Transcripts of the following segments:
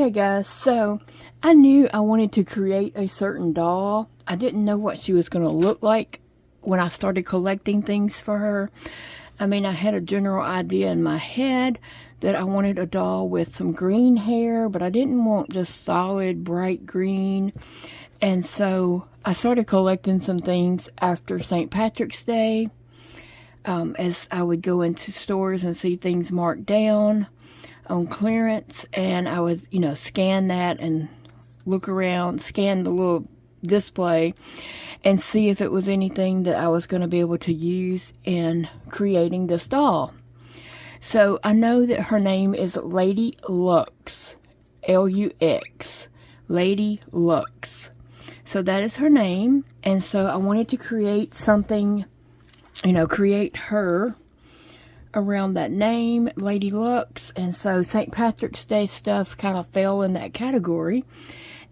Okay guys, so I knew I wanted to create a certain doll. I didn't know what she was going to look like when I started collecting things for her. I mean, I had a general idea in my head that I wanted a doll with some green hair, but I didn't want just solid bright green. And so I started collecting some things after St. Patrick's Day, as I would go into stores and see things marked down on clearance, and I would, scan that and look around, scan the little display and see if it was anything that I was going to be able to use in creating this doll. So I know that her name is Lady Lux, Lux, Lady Lux. So that is her name, and so I wanted to create something, create her around that name, Lady Lux. And so St. Patrick's Day stuff kind of fell in that category.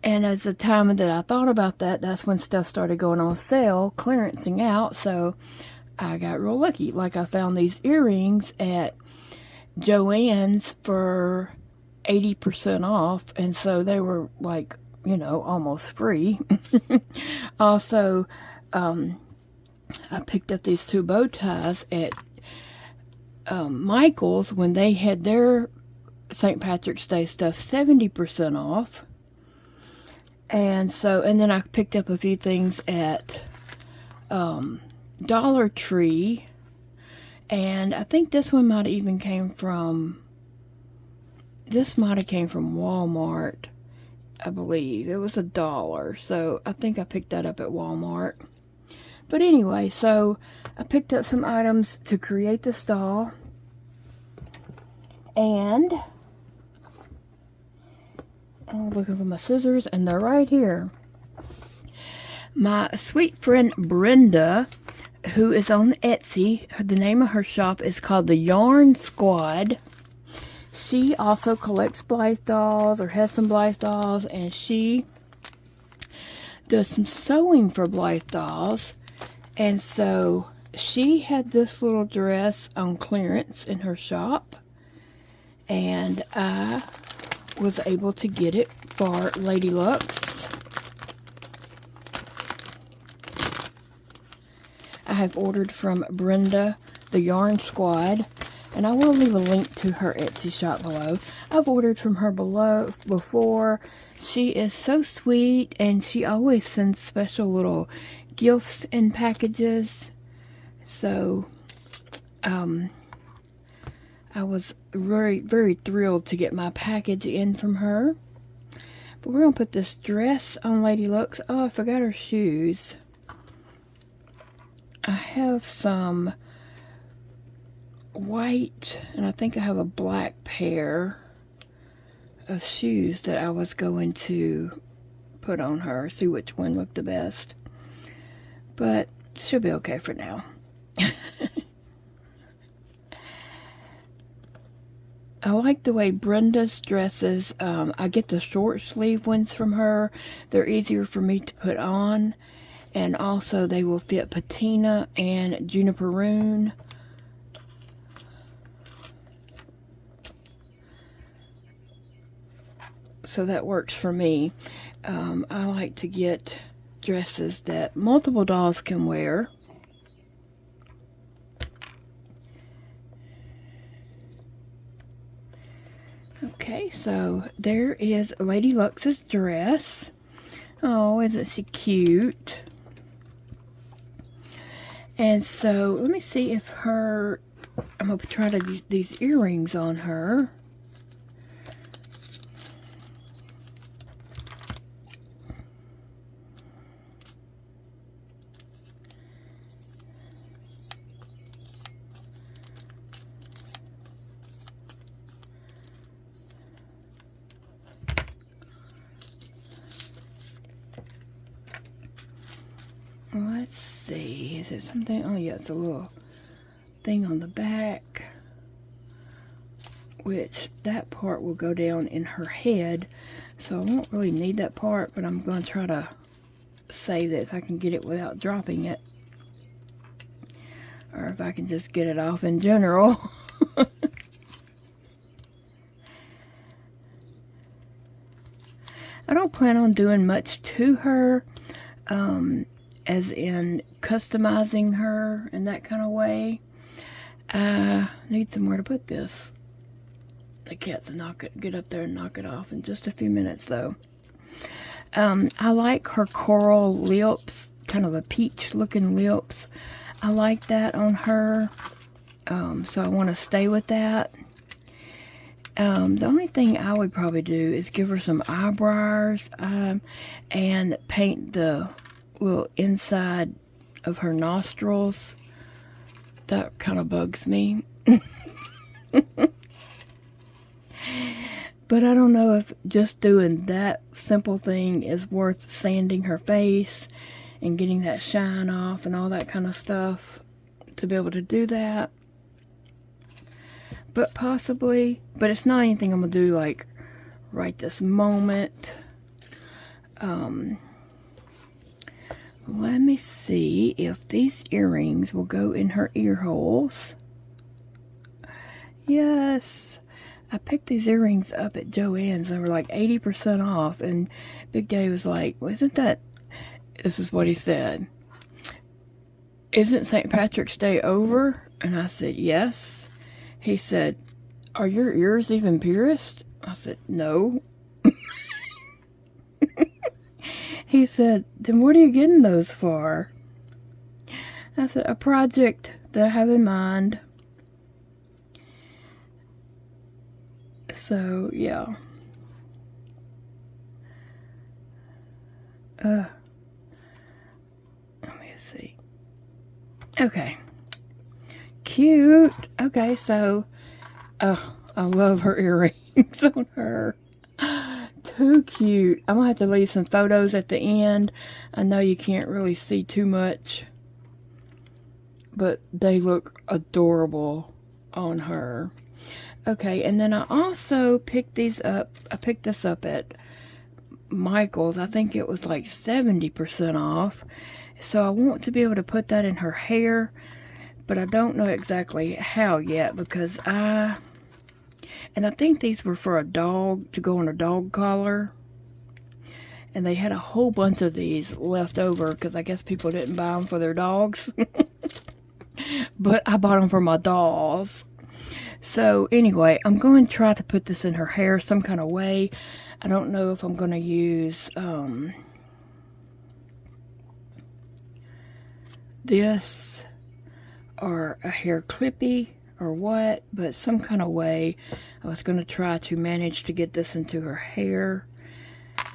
And as the time that I thought about that, that's when stuff started going on sale, clearancing out. So I got real lucky. Like, I found these earrings at Joann's for 80% off. And so they were like, almost free. Also, I picked up these two bow ties at Michael's when they had their St. Patrick's Day stuff 70% off. And then I picked up a few things at Dollar Tree, and I think this one might have even came from Walmart. I believe it was $1, so I think I picked that up at Walmart. But anyway, so I picked up some items to create this doll, and I'm looking for my scissors, and they're right here. My sweet friend Brenda, who is on Etsy, the name of her shop is called the Yarn Squad. She also collects Blythe dolls, or has some Blythe dolls, and she does some sewing for Blythe dolls. And so she had this little dress on clearance in her shop, and I was able to get it for Lady Lux. I have ordered from Brenda, the Yarn Squad, and I will leave a link to her Etsy shop below. I've ordered from her before. She is so sweet, and she always sends special little gifts and packages. So I was very, very thrilled to get my package in from her. But we're going to put this dress on Lady Lux. Oh, I forgot her shoes. I have some white, and I think I have a black pair of shoes that I was going to put on her. See which one looked the best. But she'll be okay for now. I like the way Brenda's dresses, I get the short sleeve ones from her. They're easier for me to put on. And also they will fit patina and juniperoon. So that works for me. I like to get dresses that multiple dolls can wear. Okay, so there is Lady Lux's dress. Oh, isn't she cute? And so let me see if I'm going to try these earrings on her. Let's see, is it something? Oh yeah, it's a little thing on the back, which that part will go down in her head, so I won't really need that part, but I'm going to try to save it if I can get it without dropping it, or if I can just get it off in general. I don't plan on doing much to her, as in customizing her in that kind of way. I need somewhere to put this. The cat's will get up there and knock it off in just a few minutes, though. I like her coral lips, kind of a peach-looking lips. I like that on her, so I want to stay with that. The only thing I would probably do is give her some eyebrows and paint the little inside of her nostrils. That kind of bugs me. But I don't know if just doing that simple thing is worth sanding her face and getting that shine off and all that kind of stuff to be able to do that. But possibly, but it's not anything I'm going to do like right this moment. Let me see if these earrings will go in her ear holes. Yes. I picked these earrings up at Joann's. They were like 80% off. And Big Daddy was like, well, isn't that... This is what he said. Isn't St. Patrick's Day over? And I said, yes. He said, are your ears even pierced? I said, no. He said, then what are you getting those for? I said, a project that I have in mind. So, yeah. Let me see. Okay. Cute. Okay, so, I love her earrings on her. Too cute. I'm gonna have to leave some photos at the end. I know you can't really see too much, but they look adorable on her. Okay, and then I also picked these up. I picked this up at Michael's. I think it was like 70% off. So I want to be able to put that in her hair, but I don't know exactly how yet because I think these were for a dog, to go on a dog collar. And they had a whole bunch of these left over because I guess people didn't buy them for their dogs. But I bought them for my dolls. So anyway, I'm going to try to put this in her hair some kind of way. I don't know if I'm going to use this or a hair clippy or what, but some kind of way I was going to try to manage to get this into her hair.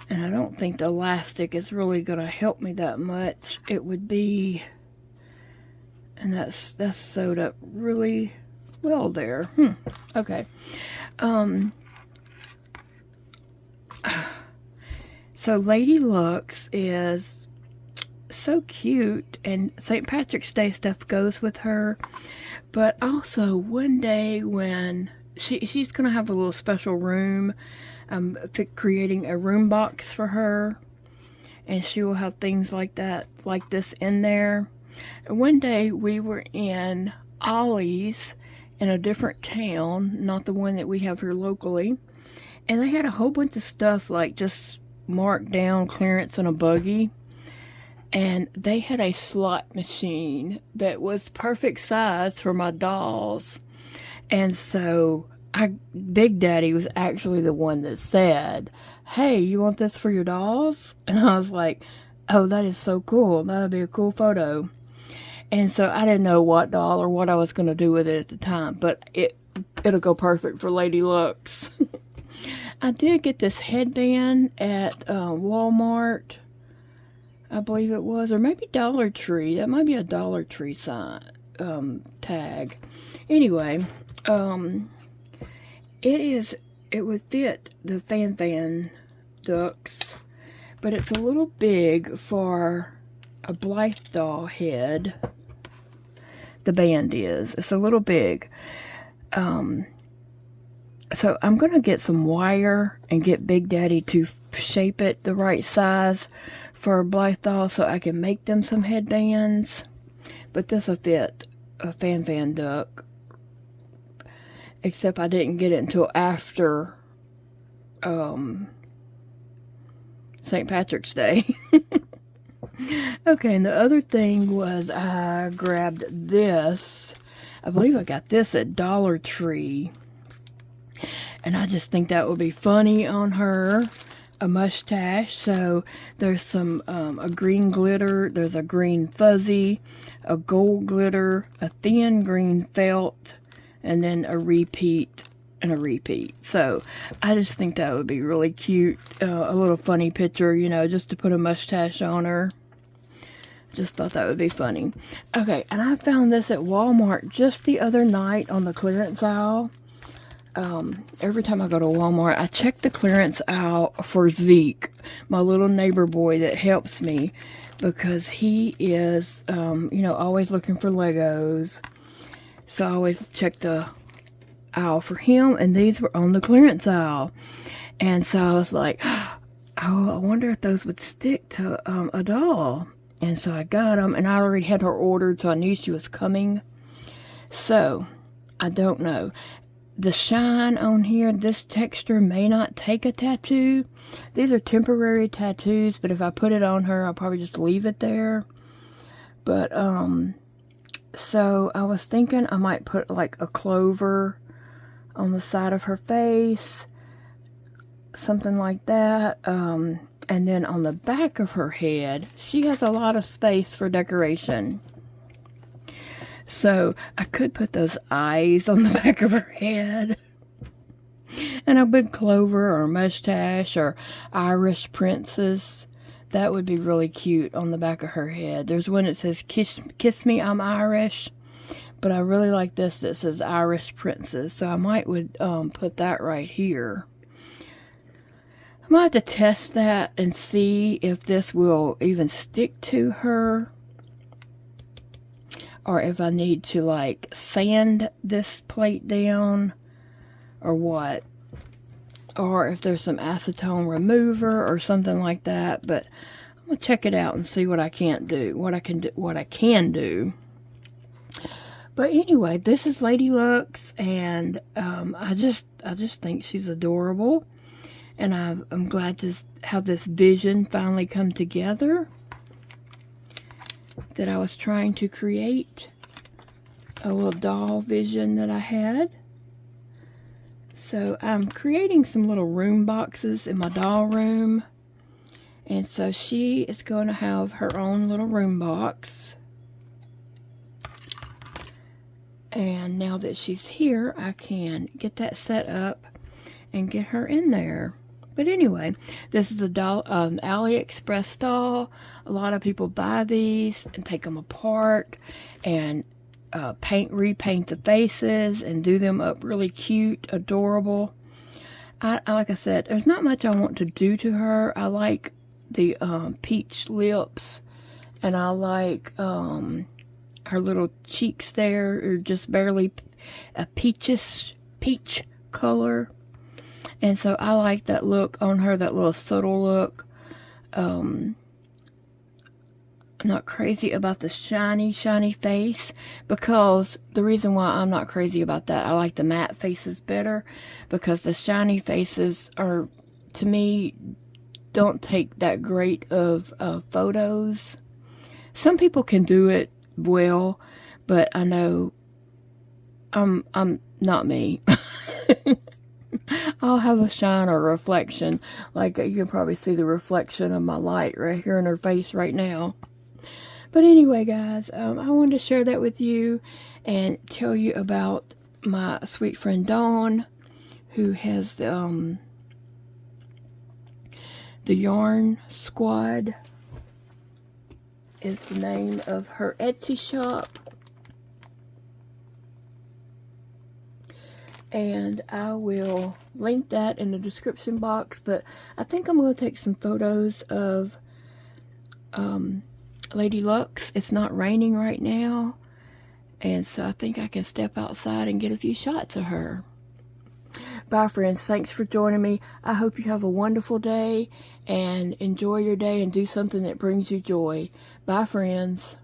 And I don't think the elastic is really going to help me that much. It would be, and that's sewed up really well there. Okay. So Lady Lux is so cute, and St. Patrick's Day stuff goes with her. But also one day when she's gonna have a little special room, I'm creating a room box for her, and she will have things like that, like this in there. And one day we were in Ollie's in a different town, not the one that we have here locally, and they had a whole bunch of stuff like just marked down, clearance in a buggy. And they had a slot machine that was perfect size for my dolls. And so Big Daddy was actually the one that said, hey, you want this for your dolls? And I was like, oh, that is so cool. That'll be a cool photo. And so I didn't know what doll or what I was going to do with it at the time. But it'll go perfect for Lady Lux. I did get this headband at Walmart. I believe it was, or maybe Dollar Tree. That might be a Dollar Tree sign, tag. Anyway, it would fit the Fan ducks, but it's a little big for a Blythe doll head. The band is. It's a little big. So I'm going to get some wire and get Big Daddy to shape it the right size for a Blythe doll so I can make them some headbands. But this will fit a Fan duck. Except I didn't get it until after St. Patrick's Day. Okay, and the other thing was I grabbed this. I believe I got this at Dollar Tree. And I just think that would be funny on her. A mustache. So there's some a green glitter, there's a green fuzzy, a gold glitter, a thin green felt, and then a repeat and a repeat. So I just think that would be really cute. A little funny picture, you know, just to put a mustache on her. Just thought that would be funny. Okay, and I found this at Walmart just the other night on the clearance aisle. Every time I go to Walmart, I check the clearance aisle for Zeke, my little neighbor boy that helps me, because he is, you know, always looking for Legos. So I always check the aisle for him, and these were on the clearance aisle. And so I was like, oh, I wonder if those would stick to a doll. And so I got them, and I already had her ordered, so I knew she was coming. So, I don't know. The shine on here, this texture may not take a tattoo. These are temporary tattoos, but if I put it on her, I'll probably just leave it there. But, so I was thinking I might put like a clover on the side of her face. Something like that. And then on the back of her head, she has a lot of space for decoration. So I could put those eyes on the back of her head. And a big clover or mustache or Irish princess. That would be really cute on the back of her head. There's one that says, kiss me, I'm Irish. But I really like this that says Irish princess. So I might would put that right here. I might have to test that and see if this will even stick to her. Or if I need to like sand this plate down. Or what. Or if there's some acetone remover or something like that. But I'm going to check it out and see what I can't do. What I can do. But anyway, this is Lady Lux. And I just think she's adorable. And I'm glad to have this vision finally come together that I was trying to create. A little doll vision that I had. So I'm creating some little room boxes in my doll room. And so she is going to have her own little room box. And now that she's here, I can get that set up and get her in there. But anyway, this is a doll, AliExpress doll. A lot of people buy these and take them apart and repaint the faces and do them up really cute, adorable. Like I said, there's not much I want to do to her. I like the peach lips, and I like her little cheeks there are just barely a peach color. And so I like that look on her, that little subtle look. I'm not crazy about the shiny face, because the reason why I'm not crazy about that, I like the matte faces better, because the shiny faces are, to me, don't take that great of photos. Some people can do it well, but I know I'm not me. I'll have a shine or a reflection. Like you can probably see the reflection of my light right here in her face right now. But anyway, guys, I wanted to share that with you and tell you about my sweet friend Dawn, who has the Yarn Squad is the name of her Etsy shop. And I will link that in the description box. But I think I'm going to take some photos of Lady Lux. It's not raining right now. And so I think I can step outside and get a few shots of her. Bye, friends. Thanks for joining me. I hope you have a wonderful day. And enjoy your day and do something that brings you joy. Bye, friends.